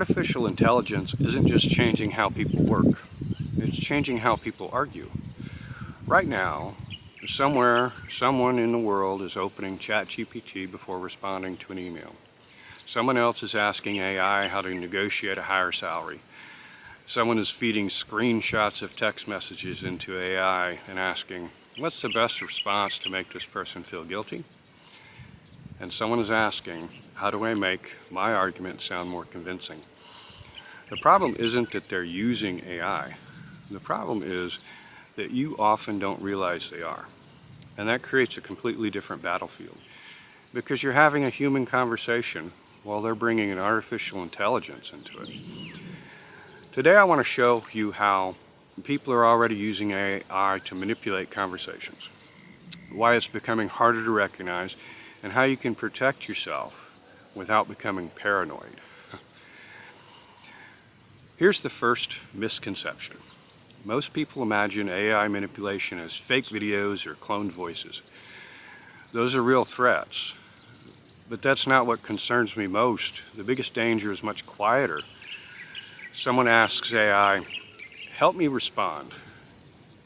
Artificial intelligence isn't just changing how people work, it's changing how people argue. Right now, somewhere, someone in the world is opening ChatGPT before responding to an email. Someone else is asking AI how to negotiate a higher salary. Someone is feeding screenshots of text messages into AI and asking, what's the best response to make this person feel guilty? And someone is asking, how do I make my argument sound more convincing? The problem isn't that they're using AI. The problem is that you often don't realize they are. And that creates a completely different battlefield, because you're having a human conversation while they're bringing an artificial intelligence into it. Today I want to show you how people are already using AI to manipulate conversations, why it's becoming harder to recognize, and how you can protect yourself without becoming paranoid. Here's the first misconception. Most people imagine AI manipulation as fake videos or cloned voices. Those are real threats, but that's not what concerns me most. The biggest danger is much quieter. Someone asks AI, help me respond.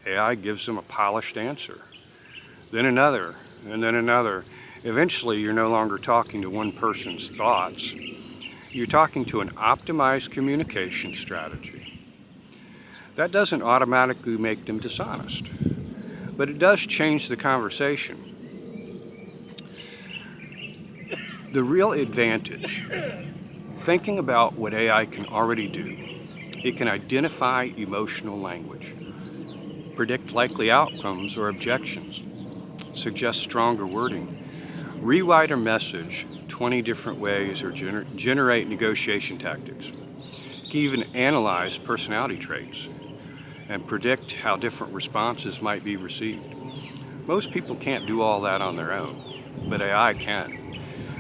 AI gives them a polished answer. Then another, and then another. Eventually, you're no longer talking to one person's thoughts. You're talking to an optimized communication strategy. That doesn't automatically make them dishonest, but it does change the conversation. The real advantage, thinking about what AI can already do. It can identify emotional language, predict likely outcomes or objections, suggest stronger wording, rewrite a message 20 different ways, or generate negotiation tactics. It can even analyze personality traits and predict how different responses might be received. Most people can't do all that on their own, but AI can,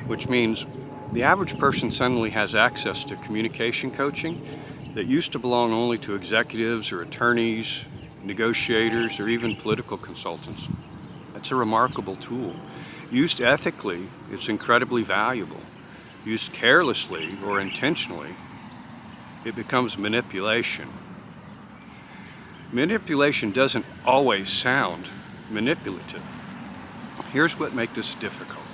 which means the average person suddenly has access to communication coaching that used to belong only to executives or attorneys, negotiators, or even political consultants. That's a remarkable tool. Used ethically, it's incredibly valuable. Used carelessly or intentionally, it becomes manipulation. Manipulation doesn't always sound manipulative. Here's what makes this difficult.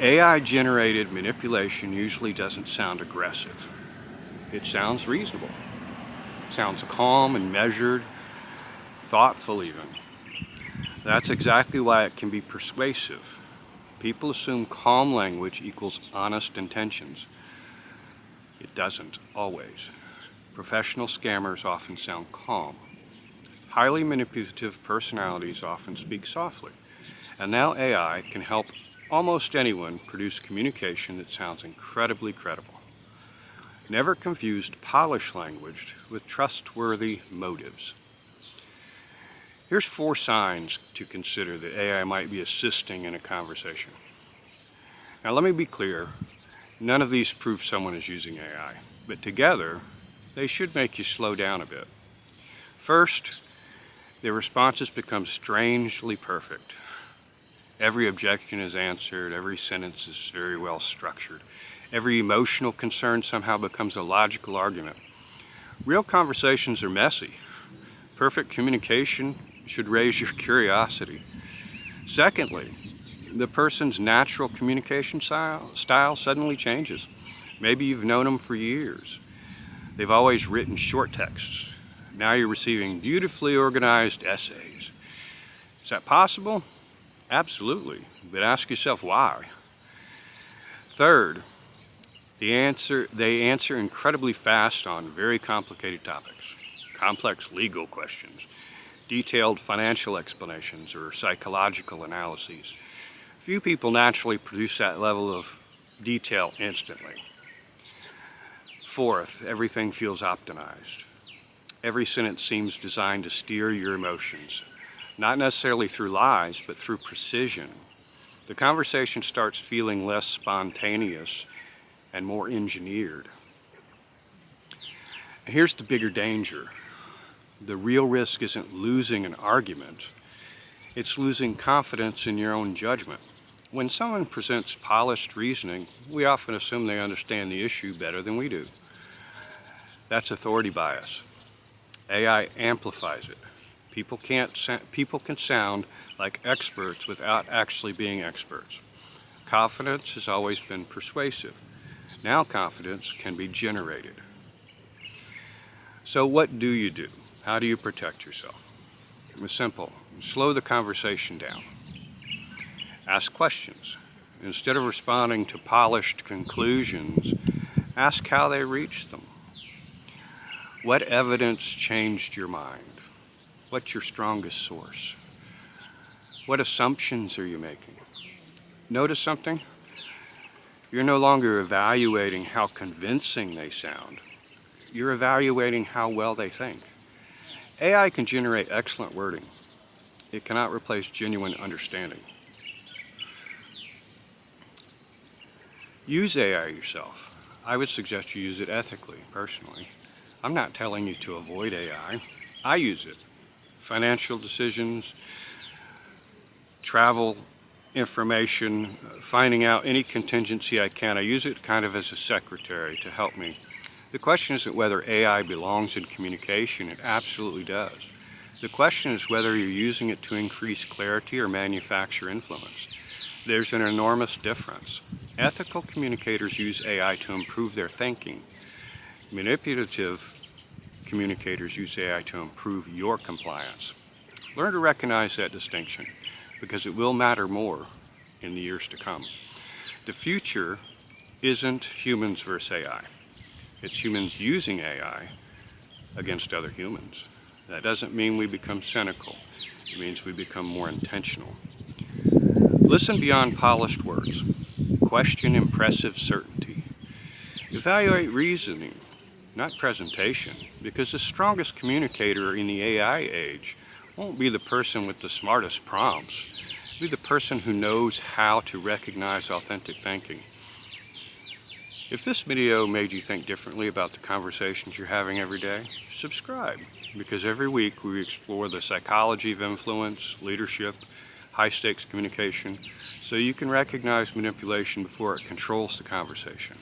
AI-generated manipulation usually doesn't sound aggressive. It sounds reasonable. It sounds calm and measured, thoughtful even. That's exactly why it can be persuasive. People assume calm language equals honest intentions. It doesn't always. Professional scammers often sound calm. Highly manipulative personalities often speak softly. And now AI can help almost anyone produce communication that sounds incredibly credible. Never confused polished language with trustworthy motives. Here's 4 signs to consider that AI might be assisting in a conversation. Now let me be clear, none of these prove someone is using AI, but together they should make you slow down a bit. First, their responses become strangely perfect. Every objection is answered, every sentence is very well structured. Every emotional concern somehow becomes a logical argument. Real conversations are messy. Perfect communication should raise your curiosity. Secondly, the person's natural communication style suddenly changes. Maybe you've known them for years. They've always written short texts. Now you're receiving beautifully organized essays. Is that possible? Absolutely, but ask yourself why. Third, they answer incredibly fast on very complicated topics, complex legal questions, detailed financial explanations, or psychological analyses. Few people naturally produce that level of detail instantly. Fourth, everything feels optimized. Every sentence seems designed to steer your emotions, not necessarily through lies, but through precision. The conversation starts feeling less spontaneous and more engineered. Here's the bigger danger. The real risk isn't losing an argument, it's losing confidence in your own judgment. When someone presents polished reasoning, we often assume they understand the issue better than we do. That's authority bias. AI amplifies it. People can sound like experts without actually being experts. Confidence has always been persuasive. Now confidence can be generated. So what do you do? How do you protect yourself? It's simple. Slow the conversation down. Ask questions. Instead of responding to polished conclusions, ask how they reached them. What evidence changed your mind? What's your strongest source? What assumptions are you making? Notice something? You're no longer evaluating how convincing they sound. You're evaluating how well they think. AI can generate excellent wording. It cannot replace genuine understanding. Use AI yourself. I would suggest you use it ethically, personally. I'm not telling you to avoid AI. I use it. Financial decisions, travel information, finding out any contingency I can. I use it kind of as a secretary to help me. The question isn't whether AI belongs in communication. It absolutely does. The question is whether you're using it to increase clarity or manufacture influence. There's an enormous difference. Ethical communicators use AI to improve their thinking. Manipulative communicators use AI to improve your compliance. Learn to recognize that distinction, because it will matter more in the years to come. The future isn't humans versus AI. It's humans using AI against other humans. That doesn't mean we become cynical. It means we become more intentional. Listen beyond polished words. Question impressive certainty. Evaluate reasoning, not presentation, because the strongest communicator in the AI age won't be the person with the smartest prompts. It'll be the person who knows how to recognize authentic thinking. If this video made you think differently about the conversations you're having every day, subscribe, because every week we explore the psychology of influence, leadership, high-stakes communication, so you can recognize manipulation before it controls the conversation.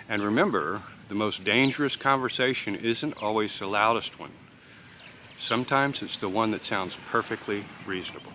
And remember, the most dangerous conversation isn't always the loudest one. Sometimes it's the one that sounds perfectly reasonable.